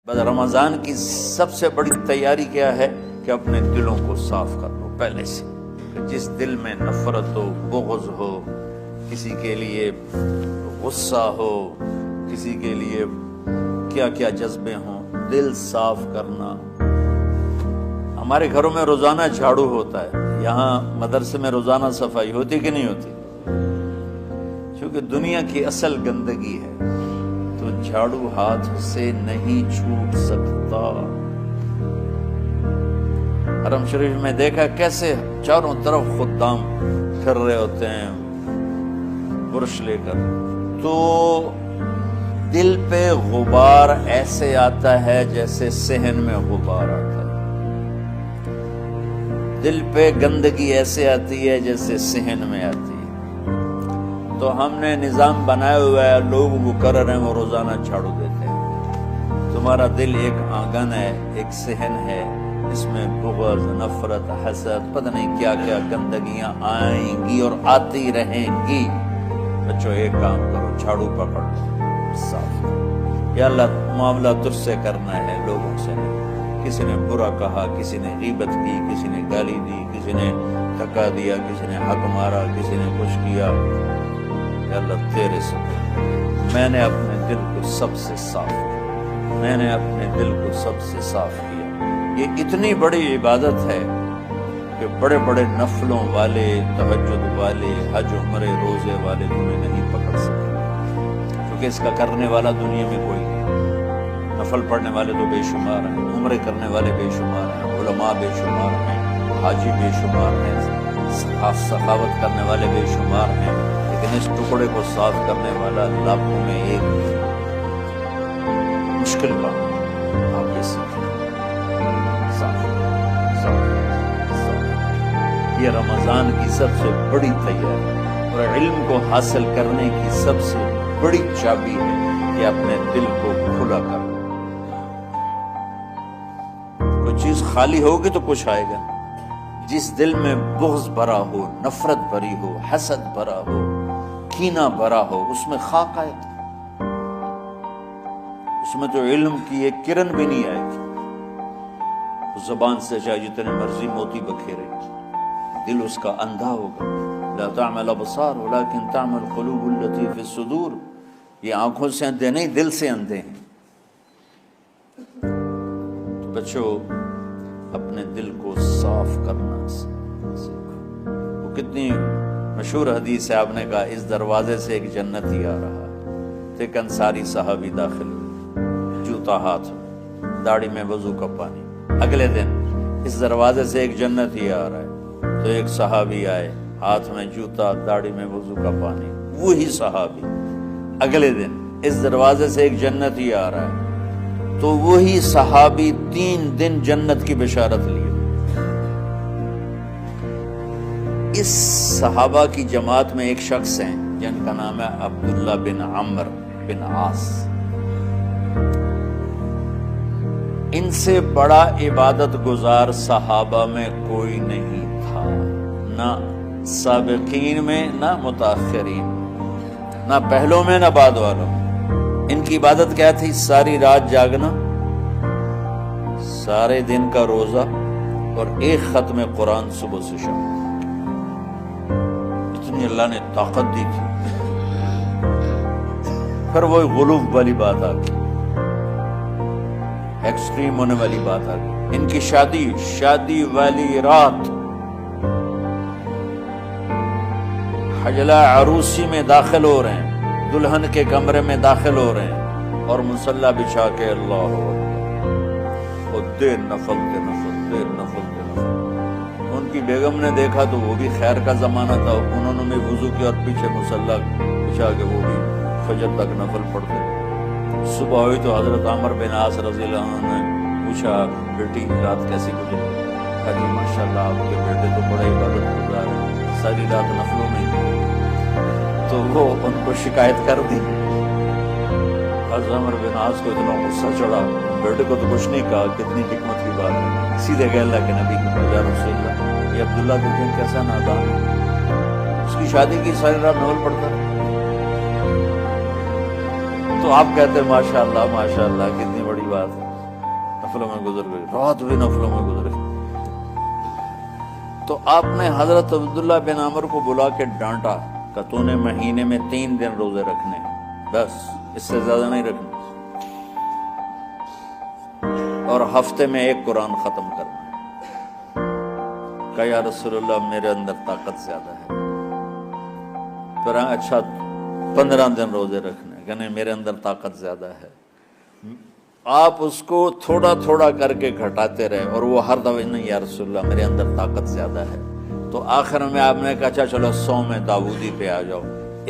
بس رمضان کی سب سے بڑی تیاری کیا ہے کہ اپنے دلوں کو صاف کر لو پہلے سے، کہ جس دل میں نفرت ہو، بغض ہو، کسی کے لیے غصہ ہو، کسی کے لیے کیا کیا جذبے ہوں، دل صاف کرنا۔ ہمارے گھروں میں روزانہ جھاڑو ہوتا ہے، یہاں مدرسے میں روزانہ صفائی ہوتی کہ نہیں ہوتی؟ کیونکہ دنیا کی اصل گندگی ہے تو جھاڑو ہاتھ سے نہیں چھوٹ سکتا۔ حرم شریف میں دیکھا کیسے چاروں طرف خدام پھر رہے ہوتے ہیں برش لے کر، تو دل پہ غبار ایسے آتا ہے جیسے صحن میں غبار آتا ہے، دل پہ گندگی ایسے آتی ہے جیسے صحن میں آتی ہے۔ تو ہم نے نظام بنایا ہوا ہے، لوگ وہ کر رہے ہیں، وہ روزانہ جھاڑو دیتے ہیں۔ تمہارا دل ایک آنگن ہے، ایک صحن ہے، اس میں بغض، نفرت، حسد، پتہ نہیں کیا کیا گندگیاں آئیں گی اور آتی رہیں گی۔ بچوں ایک کام کرو، جھاڑو پکڑ لو، صاف۔ یا اللہ معاملہ تجھ سے کرنا ہے، لوگوں سے نہیں۔ کسی نے برا کہا، کسی نے غیبت کی، کسی نے گالی دی، کسی نے دھکا دیا، کسی نے حق مارا، کسی نے کچھ کیا، یا اللہ تیرے سے میں نے اپنے دل کو سب سے صاف کیا، میں نے اپنے دل کو سب سے صاف کیا۔ یہ اتنی بڑی عبادت ہے کہ بڑے بڑے نفلوں والے، تہجد والے، حج عمرے روزے والے تمہیں نہیں پکڑ سکتے، کیونکہ اس کا کرنے والا دنیا میں کوئی نہیں۔ نفل پڑھنے والے تو بے شمار ہیں، عمرے کرنے والے بے شمار ہیں، علماء بے شمار ہیں، حاجی بے شمار ہیں، سخاوت کرنے والے بے شمار ہیں، لیکن اس ٹکڑے کو صاف کرنے والا لاکھوں میں ایک مشکل کام آپ یہ سیکھیں۔ صاف صاف صاف، یہ رمضان کی سب سے بڑی تیاری اور علم کو حاصل کرنے کی سب سے بڑی چابی ہے کہ اپنے دل کو کھلا کر۔ کوئی چیز خالی ہوگی تو کچھ آئے گا۔ جس دل میں بغض بھرا ہو، نفرت بھری ہو، حسد بھرا ہو، کینہ بھرا ہو، اس میں خاک آئے گی، اس میں تو علم کی ایک کرن بھی نہیں آئے گی۔ زبان سے چاہے جتنے مرضی موتی بکھیرے، دل اس کا اندھا ہوگا۔ لا تعمى الابصار ولكن تعمى القلوب التي في الصدور، یہ آنکھوں سے اندھے نہیں، دل سے اندھے ہیں۔ تو بچوں اپنے دل کو صاف کرنا سیکھو۔ وہ کتنی مشہور حدیث ہے، آپ نے کہا اس دروازے سے ایک جنتی آ رہا ہے، ایک انصاری صحابی داخل ہوئے، جوتا ہاتھ میں، داڑھی میں وضو کا پانی۔ اگلے دن اس دروازے سے ایک جنتی آ رہا ہے، تو ایک صحابی آئے، ہاتھ میں جوتا، داڑھی میں وضو کا پانی، وہی صحابی۔ اگلے دن اس دروازے سے ایک جنتی آ رہا ہے، تو وہی صحابی 3 دن جنت کی بشارت لیے۔ اس صحابہ کی جماعت میں ایک شخص ہیں جن کا نام ہے عبداللہ بن عمرو بن عاص۔ ان سے بڑا عبادت گزار صحابہ میں کوئی نہیں تھا، نہ سابقین میں، نہ متاخرین، نہ پہلوں میں، نہ بعد والوں میں۔ ان کی عبادت کیا تھی؟ ساری رات جاگنا، سارے دن کا روزہ، اور ایک ختم قرآن صبح سے شام۔ اتنی اللہ نے طاقت دی تھی۔ پھر وہ غلوب والی بات آ گئی، ایکسٹریم ہونے والی بات آ گئی۔ ان کی شادی والی رات حجلہ عروسی میں داخل ہو رہے ہیں، دلہن کے کمرے میں داخل ہو رہے ہیں، اور مصلی بچھا کے اللہ اور دیر نفل کے نفل، دیر نفل کے نفل۔ ان کی بیگم نے دیکھا تو وہ بھی خیر کا زمانہ تھا، انہوں نے بھی وضو کیا اور پیچھے مصلی بچھا کے وہ بھی فجر تک نفل پڑھتے۔ صبح ہوئی تو حضرت عمر بن عاص رضی اللہ عنہ نے پوچھا بیٹی رات کیسی گزری؟ کہا جی ماشاءاللہ آپ کے بیٹے تو بڑے عبادت گزار ہیں، ساری رات نفلوں میں۔ تو وہ ان کو شکایت کر دی۔ حضرت عمر بن عاص کو اتنا غصہ چڑھا، بیٹے کو تو کچھ نہیں کہا، کتنی حکمت کی بات ہے، سیدھے گئے اللہ کے نبی کی یا رسول اللہ، یہ عبداللہ دیکھیں کیسا نادان ہے، اس کی شادی کی ساری رات نفل پڑھتا ہے۔ تو آپ کہتے ہیں ماشاءاللہ ماشاءاللہ کتنی بڑی بات ہے۔ نفلوں میں گزر گئی، رات بھی نفلوں میں گزر گئی۔ تو آپ نے حضرت عبداللہ بن عمر کو بلا کے ڈانٹا کہ تو نے مہینے میں 3 دن روزے رکھنے، بس اس سے زیادہ نہیں رکھنے، اور ہفتے میں 1 قرآن ختم کرنا۔ کہ یا رسول اللہ میرے اندر طاقت زیادہ ہے۔ پھر اچھا 15 دن روزے رکھنے، کہ نہیں میرے اندر طاقت زیادہ ہے۔ آپ اس کو تھوڑا تھوڑا کر کے گھٹاتے رہے، اور وہ ہر دفعہ نہیں یا رسول اللہ میرے اندر طاقت زیادہ ہے۔ تو آخر میں آپ نے کہا اچھا چلو 100 میں داؤدی پہ آ جاؤ،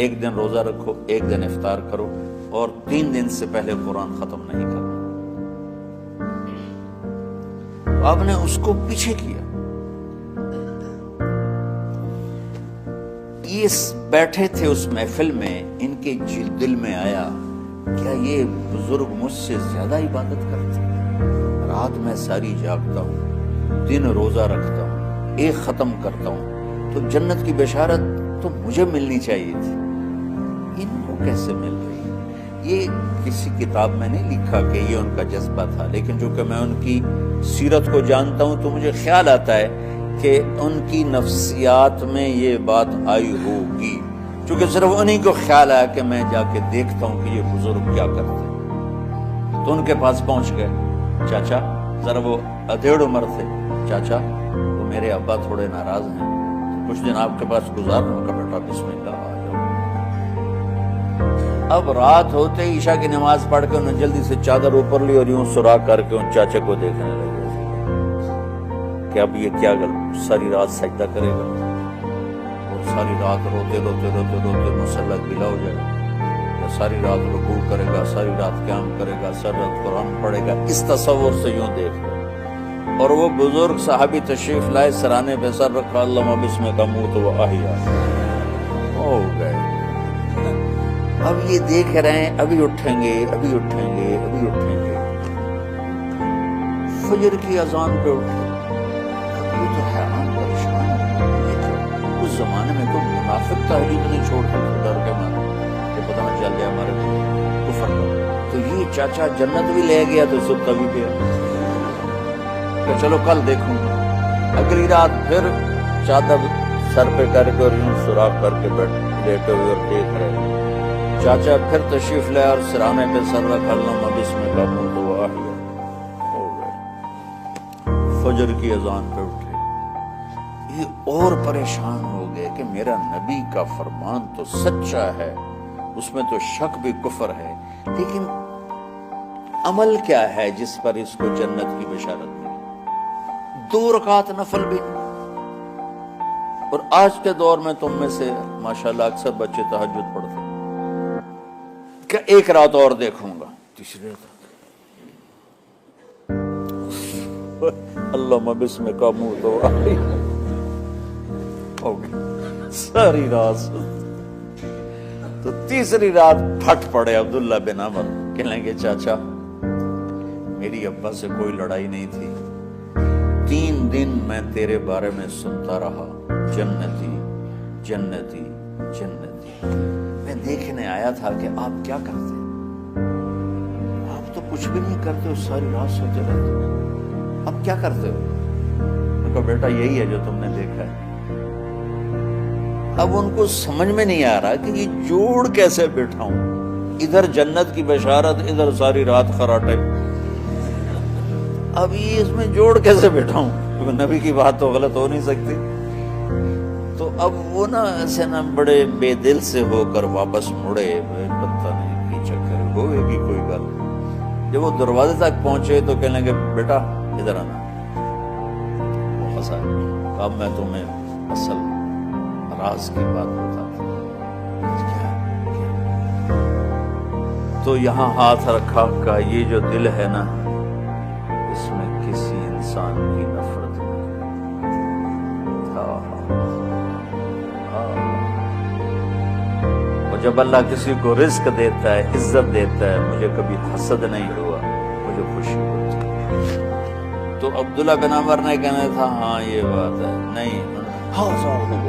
1 دن روزہ رکھو، 1 دن افطار کرو، اور 3 دن سے پہلے قرآن ختم نہیں کرنا۔ تو آپ نے اس کو پیچھے کیا۔ یہ بیٹھے تھے اس محفل میں، ان کے دل میں آیا کیا یہ بزرگ مجھ سے زیادہ عبادت کرتے ہیں؟ رات میں ساری جاگتا ہوں، دن روزہ رکھتا ہوں، 1 ختم کرتا ہوں، تو جنت کی بشارت تو مجھے ملنی چاہیے تھی، ان کو کیسے مل رہی؟ یہ کسی کتاب میں نہیں لکھا کہ یہ ان کا جذبہ تھا، لیکن چونکہ میں ان کی سیرت کو جانتا ہوں تو مجھے خیال آتا ہے کہ ان کی نفسیات میں یہ بات آئی ہوگی، چونکہ صرف انہی کو خیال آیا کہ میں جا کے دیکھتا ہوں کہ یہ بزرگ کیا کرتے ہیں۔ تو ان کے پاس پہنچ گئے، چاچا ذرا، وہ ادھیڑ عمر تھے، چاچا وہ میرے ابا تھوڑے ناراض ہیں، کچھ دن آپ کے پاس گزارنے کا، بیٹا بسم اللہ آ جاؤ۔ اب رات ہوتے عشاء کی نماز پڑھ کے انہوں نے جلدی سے چادر اوپر لی اور یوں سراغ کر کے ان چاچے کو دیکھنے لگے کہ اب یہ کیا ساری رات سجدہ کرے گا، اور ساری رات روتے روتے روتے روتے مصلی گلا ہو جائے گا، یا ساری رات رکوع کرے گا، ساری رات قیام کرے گا، ساری رات قرآن پڑھے گا، اس تصور سے یوں دیکھ رہے۔ اور وہ بزرگ صحابی تشریف لائے، سرانے پہ سر رکھا، اللہم بسم کا موت و احیا، ہو گئے۔ اب یہ دیکھ رہے ہیں ابھی اٹھیں گے، ابھی اٹھیں گے، ابھی اٹھیں گے۔ فجر کی اذان پہ اٹھے، یہ تو حیران پریشان ہے، اس زمانے میں تو منافق تحریک نہیں چھوڑتے تھے ڈر کے مارے کہ پتہ نہ چل جائے ہمارے کفر کا۔ تو یہ چاچا جنت بھی لے گیا تو ستا بھی گیا کہ چلو کل دیکھوں گا۔ اگلی رات پھر چادر سر پہ کر کے اور یوں سراغ کر کے لیٹے ہوئے اور دیکھ رہے ہیں۔ چاچا پھر تشریف لے اور سرانے پہ سر رکھ، اللہم بسم کا موت و احیا، ہو گئے۔ فجر کی اذان پہ اٹھے، یہ اور پریشان ہو گئے کہ میرا نبی کا فرمان تو سچا ہے، اس میں تو شک بھی کفر ہے، لیکن عمل کیا ہے جس پر اس کو جنت کی بشارت ملی؟ 2 رکعت نفل بھی نہیں۔ اور آج کے دور میں تم میں سے ماشاءاللہ اکثر بچے تہجد پڑھتے ہیں کہ 1 رات اور دیکھوں گا، تیسری رات اللہم بسم کا موت و احیا، ہو گئی ساری رات۔ تو تیسری رات پھٹ پڑے عبداللہ بن عمر، کہنے لگے چاچا میری ابا سے کوئی لڑائی نہیں تھی، 3 دن میں تیرے بارے میں سنتا رہا، جنتی جنتی جنتی۔ میں دیکھنے آیا تھا کہ آپ کیا کرتے، آپ تو کچھ بھی نہیں کرتے ہو، ساری رات سوتے رہتے، اب کیا کرتے ہو؟ میں کہا بیٹا یہی ہے جو تم نے دیکھا ہے۔ اب ان کو سمجھ میں نہیں آ رہا کہ یہ جوڑ کیسے بٹھاؤں، ادھر جنت کی بشارت، ادھر ساری رات خراٹے، اب یہ اس میں جوڑ کیسے بٹھاؤں، کیونکہ نبی کی بات تو غلط ہو نہیں سکتی۔ تو اب وہ نا ایسے نا بڑے بے دل سے ہو کر واپس مڑے، پتہ نہیں کی چکر ہوئے گی کوئی گل۔ جب وہ دروازے تک پہنچے تو کہنے لگے بیٹا ادھر آنا، وہ ہنسا، اب میں تمہیں اصل راز کی بات بتاتا ہوں۔ تو یہاں ہاتھ رکھا کہ یہ جو دل ہے نا، اس میں کسی انسان کی نفرت نہیں۔ اور جب اللہ کسی کو رزق دیتا ہے، عزت دیتا ہے، مجھے کبھی حسد نہیں ہوا، مجھے خوشی ہوتی۔ تو عبداللہ بن عمر نے کہنا تھا ہاں یہ بات ہے، نہیں ہاضا ہوا،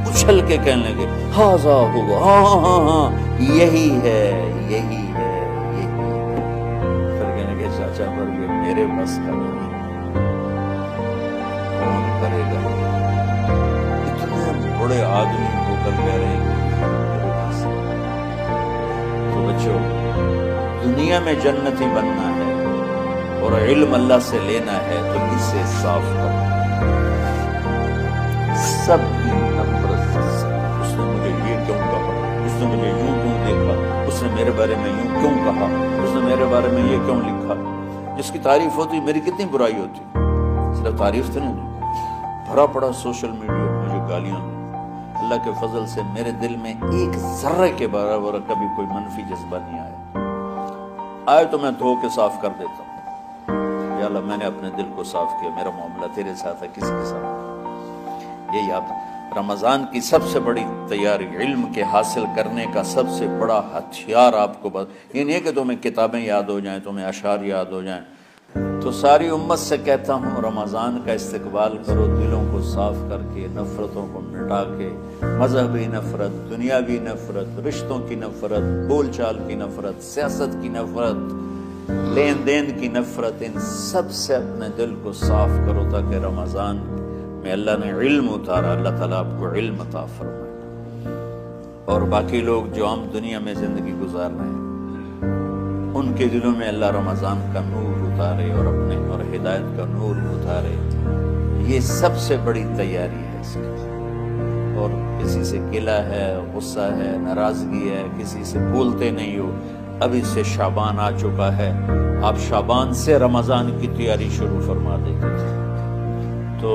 اچھل کے کہنے لگے ہاضا ہوا، ہاں ہاں ہاں ہاں یہی ہے، یہی ہے، یہی ہے۔ پھر کہنے لگے پہنچا پر یہ میرے بس کا نہیں، کون کرے گا؟ اتنے بڑے آدمی ہو کر کہہ رہے ہیں میرے بس۔ تو بچوں، دنیا میں جنتی بننا ہے اور علم اللہ سے لینا ہے تو اس سے صاف کرنا، سب کی نفرت سے۔ اس نے مجھے یہ کیوں کہا، اس نے مجھے یوں کیوں دیکھا، اس نے میرے بارے میں یوں کیوں کہا، اس نے میرے بارے میں یہ کیوں لکھا۔ جس کی تعریف ہوتی میری کتنی برائی ہوتی، صرف تعریف تو نہیں، بھرا پڑا سوشل میڈیا مجھے گالیاں۔ اللہ کے فضل سے میرے دل میں ایک ذرے کے برابر کبھی کوئی منفی جذبہ نہیں آیا، آئے تو میں دھو کے صاف کر دیتا ہوں۔ یا اللہ میں نے اپنے دل کو صاف کیا، میرا معاملہ تیرے ساتھ ہے، کسی کے ساتھ۔ یہ یاد، رمضان کی سب سے بڑی تیاری، علم کے حاصل کرنے کا سب سے بڑا ہتھیار آپ کو یہ نہیں ہے کہ تمہیں کتابیں یاد ہو جائیں، تمہیں اشعار یاد ہو جائیں۔ تو ساری امت سے کہتا ہوں رمضان کا استقبال کرو، دلوں کو صاف کر کے، نفرتوں کو مٹا کے، مذہبی نفرت، دنیاوی نفرت، رشتوں کی نفرت، بول چال کی نفرت، سیاست کی نفرت، لین دین کی نفرت، ان سب سے اپنے دل کو صاف کرو تاکہ رمضان میں اللہ نے علم اتارا، اللہ تعالیٰ آپ کو علم عطا فرمائے، اور باقی لوگ جو عام دنیا میں زندگی گزار رہے ہیں ان کے دلوں میں اللہ رمضان کا نور اتارے اور اپنے اور ہدایت کا نور اتارے۔ یہ سب سے بڑی تیاری ہے اس کی۔ اور کسی سے گلہ ہے، غصہ ہے، ناراضگی ہے، کسی سے بولتے نہیں ہو، ابھی سے شعبان آ چکا ہے، آپ شعبان سے رمضان کی تیاری شروع فرما دیتے تھے۔ تو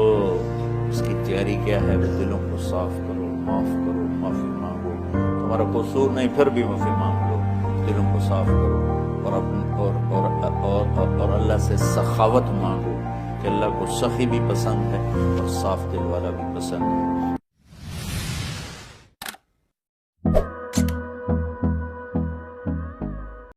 اس کی تیاری کیا ہے؟ دلوں کو صاف کرو، معاف کرو، معافی مانگو، تمہارا قصور نہیں پھر بھی معافی مانگ لو، دلوں کو صاف کرو، اور اللہ سے سخاوت مانگو کہ اللہ کو سخی بھی پسند ہے اور صاف دل والا بھی پسند ہے۔